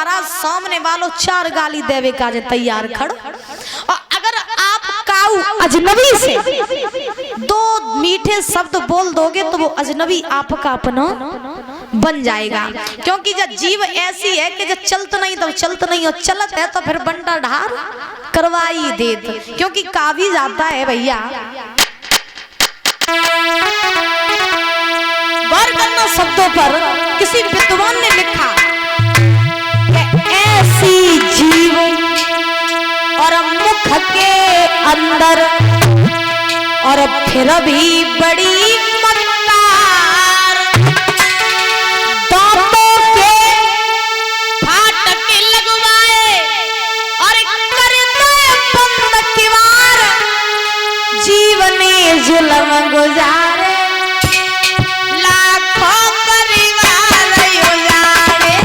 महाराज सामने वालों 4 गाली देवे का जे तैयार खड़। और अगर आप काऊ अजनबी से 2 मीठे शब्द बोल दोगे तो वो अजनबी आपका अपना बन जाएगा। क्योंकि जब जीव ऐसी है कि जब चलत नहीं तो चलत नहीं, और चलत है तो फिर बंटा ढार करवाई देत। क्योंकि काबिज आता है भैया, गौर करना शब्दों पर। किसी विद्वान ने लिखा कि ऐसी जीव और मुख के अंदर और फिर भी बड़ी मक्कार, दांतों के फाटक लगवाए और करते बंद किवार, जीवने जुल्म गुजारे लाखों परिवार उजाड़े,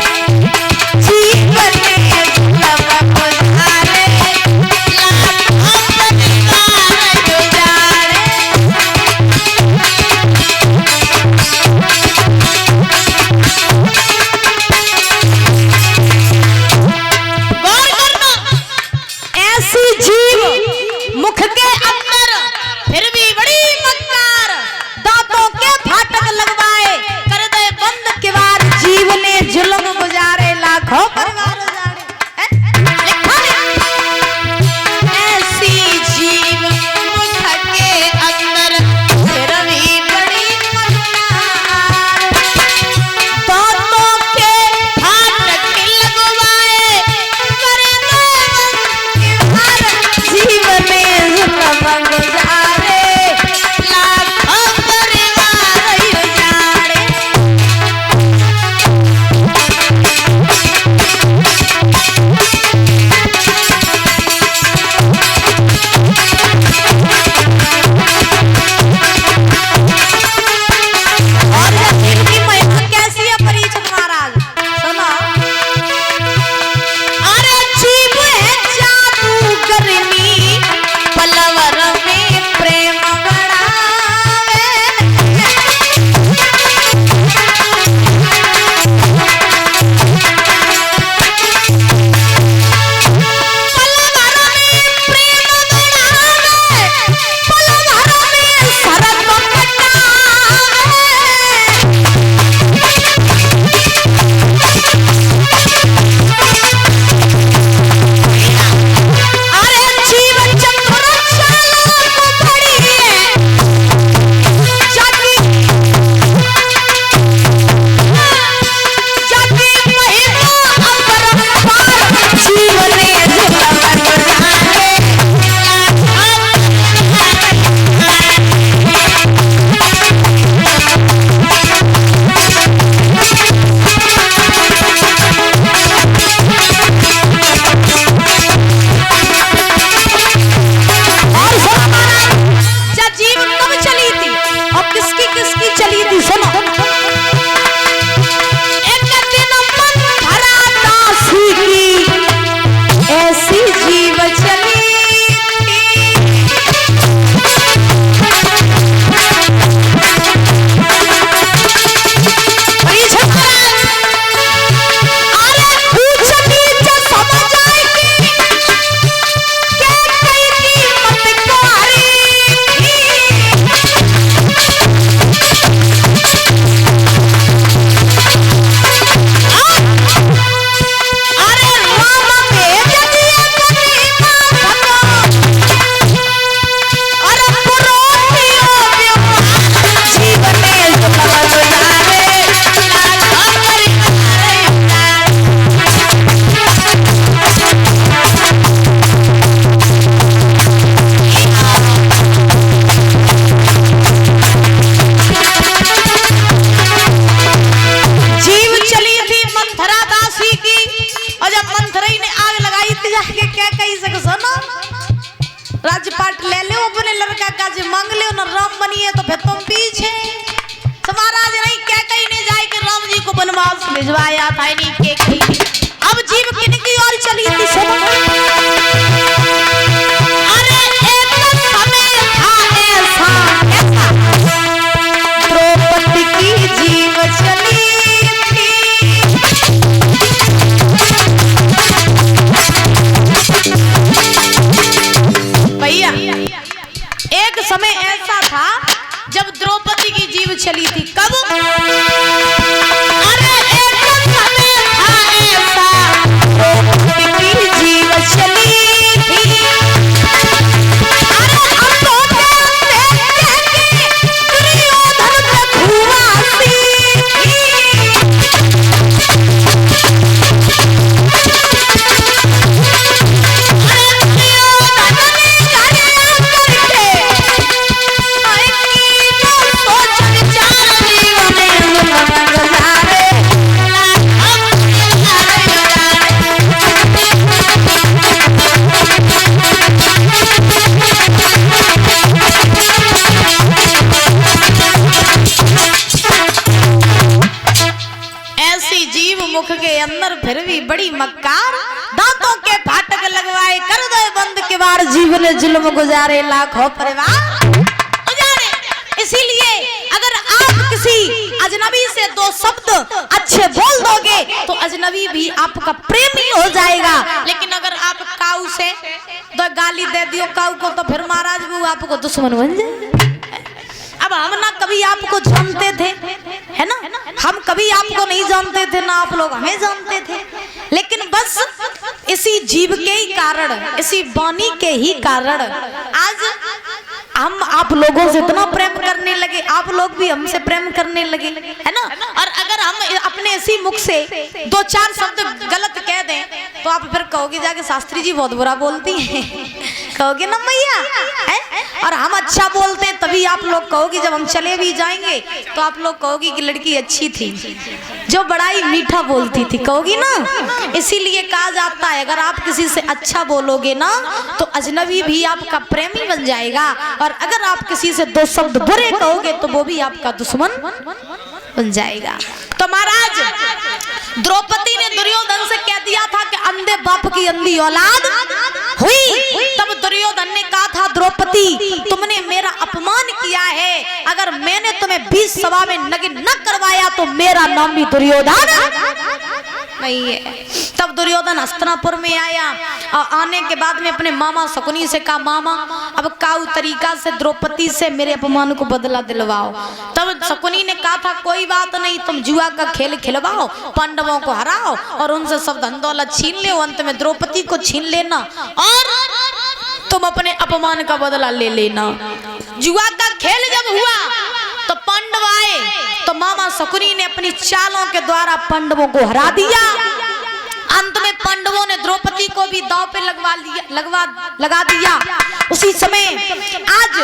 जीवने जुल्म गुजारे लाखों परिवार उजाड़े। गौर करना, ऐसी जीव मुख के अंदर फिर भी बड़ी मक्कार, दांतों के फाटक लगवाए कर दे बंद किवार, जीव ने जुल्म गुजारे लाखों परिवार उजाड़े। लिखा है ऐसी जीव मुख के अंदर फिर भी बड़ी मक्कार, दांतों के फाटक लगवाए कर दे बंद किवार, जीव ने जुल्म गुजारे लाखों परिवार उजाड़े। और इनकी महिमा कैसी है परीक्षित महाराज, सुनो। अरे जीव है जादूगरनी, पलवर में प्रेम बढ़ावे, पलवर में प्रेम बढ़ावे, पलवर में शरत कटावे। अरे जीव चक्र चालक बड़ी है, जागी महिमा अपरंपार, जीव ने जुल्म गुजारे और सुनो महाराज, जब जीव कब चली थी और किसकी किसकी चली थी, सुनो। एक दिन मन भरा दासी की ऐसी जीव चली थी, परीक्षित महाराज। अरे पूछती जो समझ आएगी क्या कई कीमत कारी थी। अरे राम भेज दिया कलीमा भगो, अरे पुरोहियो व्यवहार, जीव ने जुल्म गुजारे लाखों परिवार उजाड़े। जीव चली थी मंथरा दासी की, और जब मंथरई ने आग लगाई थी जाके क्या कही सके, सुनो। राजपाट ले लो अपने लड़का का, जो मांग ले ना राम बनिए तो फिर तुम पीछे। तो महाराज नहीं क्या कही ने जाए कि राम जी को वनवास भिजवाया था, नहीं के कही। अब जीव किनकी ओर चली थी, सुनो। अरे एक समय था ऐसा ऐसा, द्रौपदी की जीव चली थी। ऐसी जीव मुख के अंदर फिर भी बड़ी मक्कार, दांतों के फाटक लगवाए कर दे बंद के बार, जीव ने जुल्म गुजारे लाखों परिवार गुजारे। इसीलिए अगर आप किसी अजनबी से दो शब्द अच्छे बोल दोगे तो अजनबी भी आपका प्रेमी हो जाएगा। लेकिन अगर आप काऊ से दो गाली दे दियो काऊ को तो फिर महाराज वो आपको दुश्मन बन जाए। अब हम ना कभी आपको जानते थे, है ना, हम कभी आपको नहीं जानते थे, ना आप लोग हमें जानते थे, लेकिन बस इसी जीव के ही कारण, इसी वाणी के ही कारण आज हम आप लोगों से इतना प्रेम करने लगे, आप लोग भी हमसे प्रेम करने लगे, है ना। और अगर हम अपने इसी मुख से दो चार शब्द गलत कह दें तो आप फिर कहोगे जाके शास्त्री जी बहुत बुरा बोलती हैं, कहोगे ना मैया, है। और हम अच्छा बोलते तभी आप लोग कहोगे, जब हम चले भी जाएंगे तो आप लोग कहोगे कि लड़की अच्छी थी, जो बड़ा ही मीठा बोलती थी, कहोगी ना। इसीलिए कहा जाता है अगर आप किसी से अच्छा बोलोगे ना तो अजनबी भी आपका प्रेमी बन जाएगा, और अगर आप किसी से दो शब्द बुरे कहोगे तो वो भी आपका दुश्मन बन जाएगा। तो महाराज द्रौपदी ने दुर्योधन से कह दिया था कि अंधे बाप की अंधी औलाद हुई। तब दुर्योधन ने कहा था द्रौपदी तुमने मेरा अपमान किया है, अगर मैंने तुम्हें 20 सभा में नगिन न करवाया तो मेरा नाम भी दुर्योधन नहीं है। तब दुर्योधन हस्तिनापुर में आया और आने के बाद में अपने मामा शकुनी से कहा मामा अब काऊ तरीका से द्रौपदी से मेरे अपमान को बदला दिलवाओ। तब शकुनी ने कहा था कोई बात नहीं, तुम जुआ का खेल खिलवाओ, पांडवों को हराओ और उनसे सब धन दौलत छीन ले, अंत में द्रौपदी को छीन लेना और तुम अपने अपमान का बदला ले लेना। जुआ का खेल जब हुआ तो पांडव आए तो मामा शकुनी ने अपनी चालों के द्वारा पांडवों को हरा दिया। अंत में पांडवों ने द्रौपदी को भी दांव पे लगा दिया। उसी समय आज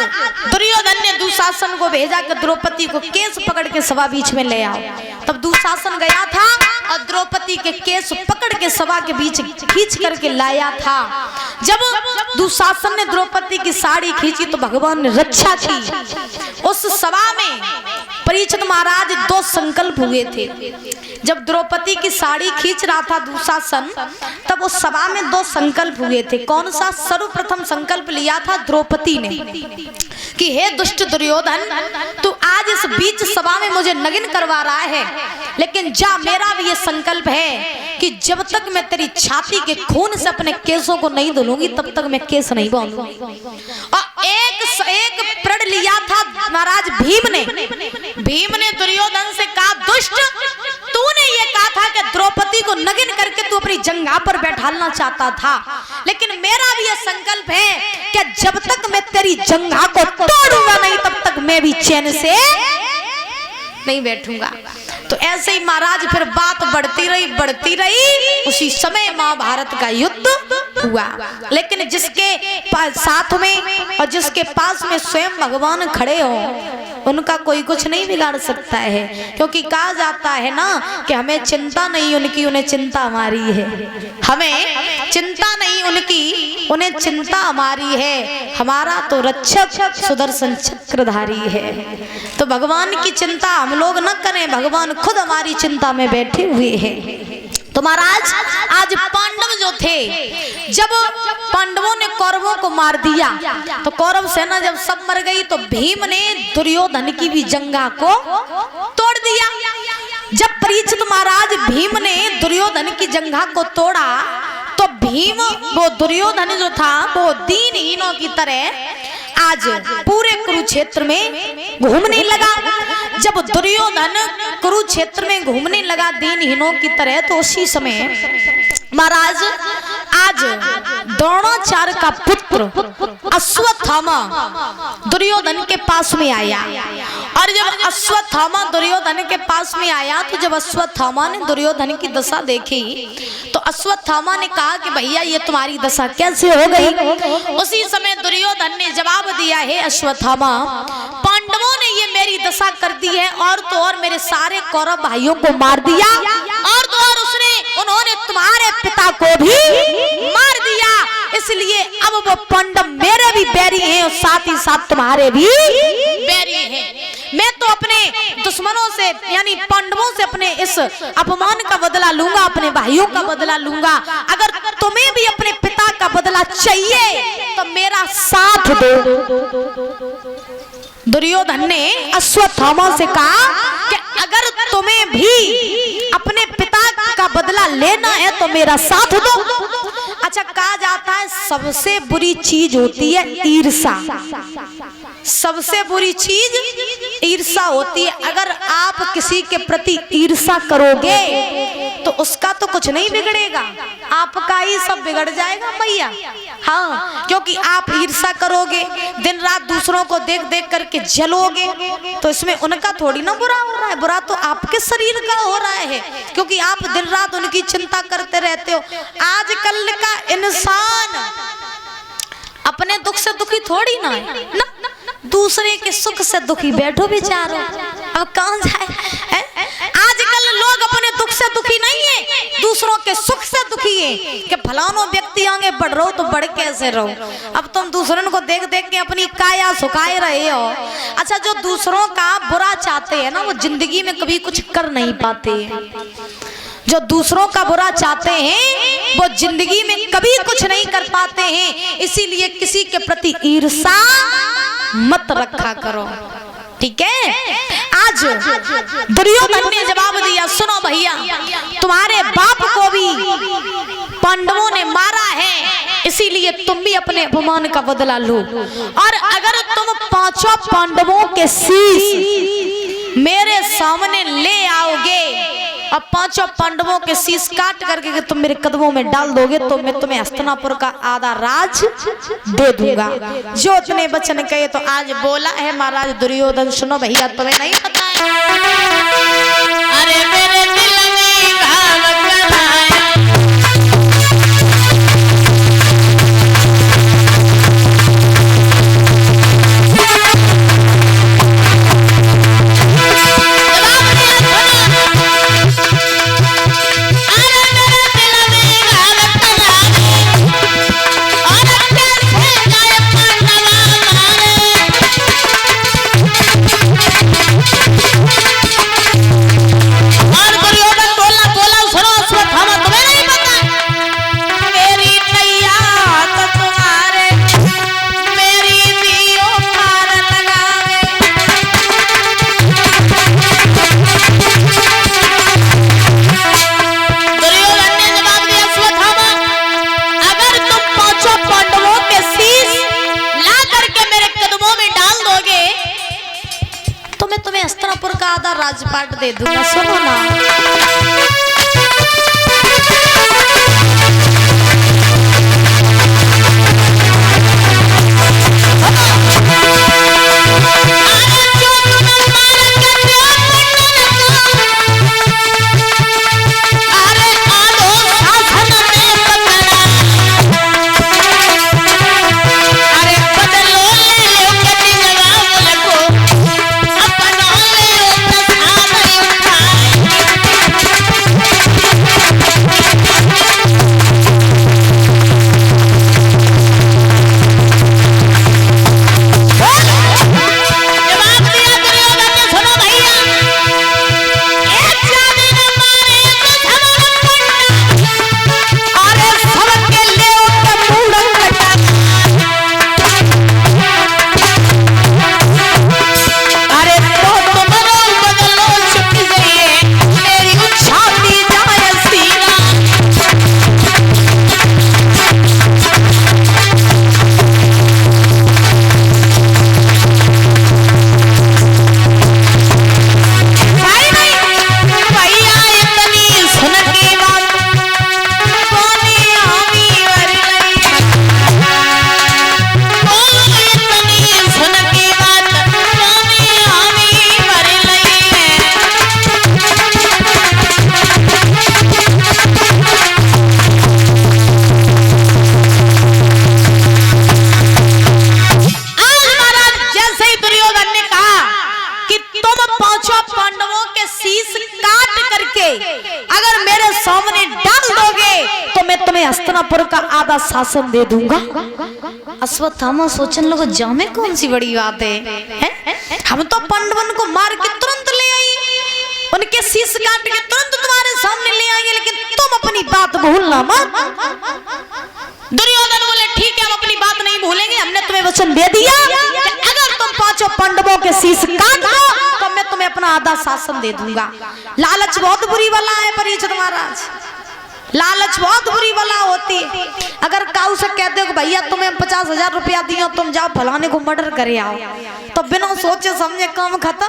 दुर्योधन ने दुशासन को भेजा कि द्रौपदी को केस पकड़ के सभा बीच में ले आओ। तब दुशासन गया था और द्रौपदी के केस पकड़ के सभा के बीच खींच करके लाया था। जब दुशासन ने द्रौपदी की साड़ी खींची तो भगवान ने रक्षा की। उस सभा में परीक्षित महाराज दो संकल्प हुए थे। जब द्रौपदी की साड़ी खींच रहा था दुशासन तब उस सभा में दो संकल्प हुए थे। कौन सा? सर्वप्रथम संकल्प लिया था द्रौपदी ने कि हे दुष्ट दुर्योधन तू आज इस बीच सभा में मुझे नगिन करवा रहा है, लेकिन जा मेरा भी ये संकल्प है कि जब तक मैं तेरी छाती के खून से अपने केसों को नहीं धुलूंगी तब तक मैं केस नहीं बांधूंगी। और एक प्रण लिया था महाराज भीम ने दुर्योधन से कहा दुष्ट तूने ये कहा था कि द्रौपदी को नगिन करके तू अपनी जंघा पर बैठालना चाहता था, लेकिन मेरा भी ये संकल्प है कि जब तक मैं तेरी जंघा को तोड़ूंगा नहीं तब तक मैं भी चैन से नहीं बैठूंगा। तो ऐसे ही महाराज फिर बात बढ़ती रही। उसी समय महाभारत का युद्ध हुआ, लेकिन जिसके साथ में और जिसके पास में स्वयं भगवान खड़े हो उनका कोई कुछ नहीं बिगाड़ सकता है, क्योंकि कहा जाता है ना कि हमें चिंता नहीं उनकी उन्हें चिंता हमारी है। हमें चिंता नहीं उनकी उन्हें चिंता हमारी है। हमारा तो रक्षक सुदर्शन चक्रधारी है। तो भगवान की चिंता हम लोग न करें, भगवान खुद हमारी चिंता में बैठे हुए हैं। तो महाराज आज पांडव जो थे जब पांडवों ने कौरवों को मार दिया तो कौरव सेना जब सब मर गई तो भीम ने दुर्योधन की भी जंघा को तोड़ दिया। जब परीक्षित महाराज भीम ने दुर्योधन की जंघा को तोड़ा तो भीम वो दुर्योधन जो था वो दीनहीनों की तरह आज पूरे कुरुक्षेत्र में घूमने लगा। जब दुर्योधन कुरुक्षेत्र में घूमने लगा दीनहीनों की तरह तो उसी समय महाराज आज द्रोणाचार्य का पुत्र अश्वत्थामा दुर्योधन के पास में आया। और जब अश्वत्थामा दुर्योधन के पास में आया तो जब अश्वत्थामा ने दुर्योधन की दशा देखी तो अश्वत्थामा ने कहा कि भैया ये तुम्हारी दशा कैसे हो गई। उसी समय दुर्योधन ने जवाब दिया है अश्वत्थामा पांडवों ने ये मेरी दशा कर दी है और तो और मेरे सारे कौरव भाइयों को मार दिया और तो और उन्होंने तुम्हारे पिता को भी मार दिया, इसलिए अब वो पांडव मेरे भी बैर बैरी हैं और साथ ही साथ तुम्हारे भी बैरी हैं। मैं तो अपने दुश्मनों से यानी पांडवों से अपने इस अपमान का बदला लूंगा, अपने भाइयों का बदला लूंगा। अगर तुम्हें भी अपने पिता का बदला चाहिए तो मेरा साथ दो। दुर्योधन ने अश्वत्थामा से कहा कि अगर तुम्हें भी अपने पिता का बदला लेना है तो मेरा साथ दो। अच्छा, कहा जाता है सबसे बुरी चीज होती है ईर्ष्या। सबसे बुरी चीज ईर्ष्या होती है। अगर आप किसी के प्रति ईर्ष्या करोगे तो उसका तो कुछ नहीं बिगड़ेगा, आपका ही सब बिगड़ जाएगा भैया। हाँ, क्योंकि आप ईर्ष्या करोगे, दिन रात दूसरों को देख देख करके जलोगे, तो इसमें उनका थोड़ी ना बुरा हो रहा है, बुरा तो आपके शरीर का हो रहा है, क्योंकि आप दिन रात उनकी चिंता करते रहते हो। आजकल का इंसान अपने दुख से दुखी थोड़ी ना है ना, दूसरे के सुख से दुखी बैठो बेचारो, अब कौन जाए। आजकल लोग अपने दुख से दुखी नहीं है, दूसरों के सुख से दुखी है कि फलानो व्यक्ति आगे बढ़ रहो तो बढ़ कैसे रहो। अब तुम दूसरों को देख देख के अपनी काया सुखाए रहे हो। अच्छा, जो दूसरों का बुरा चाहते हैं ना वो जिंदगी में कभी कुछ कर नहीं पाते हैं। जो दूसरों का बुरा चाहते हैं वो जिंदगी में कभी कुछ नहीं कर पाते हैं। इसीलिए किसी के प्रति ईर्ष्या मत रखा करो, ठीक है। आज दुर्योधन ने जवाब दिया, सुनो भैया, तुम्हारे बाप को भी पांडवों ने मारा है, इसीलिए तुम भी अपने अपमान का बदला लो। और अगर तुम पांचों पांडवों के शीश मेरे सामने ले आओगे और पांचों पांडवों के शीश काट करके तुम मेरे कदमों में डाल दोगे तो मैं तुम्हें हस्तिनापुर का आधा राज दे दूंगा। जो इतने वचन कहे तो आज बोला है महाराज दुर्योधन। सुनो भैया, तुम्हें नहीं पता है, अरे मेरे दिल में घाव कराए, राजपाट दे दूंगा। सुनो ना, तुम्हें हस्तिनापुर का आधा शासन दे दूंगा। अश्वत्थामा सोचने लगा जामे कौन सी बड़ी बात है? हम तो पांडवन को मार के तुरंत ले आई, उनके शीश काट के तुरंत तुम्हारे सामने ले आएंगे, लेकिन तुम अपनी बात भूलना मत। दुर्योधन बोले ठीक है, हम अपनी बात नहीं भूलेंगे, हमने तुम्हें वचन दे दिया अगर तुम पांचों पांडवों के शीश काट दो तो मैं तुम्हें अपना आधा शासन दे दूंगा। लालच बहुत बुरी वाला है परीक्षित महाराज, लालच बहुत बुरी वाला होती है। अगर काऊ से कहते हो कि भैया तुम्हें 50,000 रुपया दिया, तुम जाओ फलाने को मर्डर करे आओ, तो बिना सोचे समझे काम खत्म।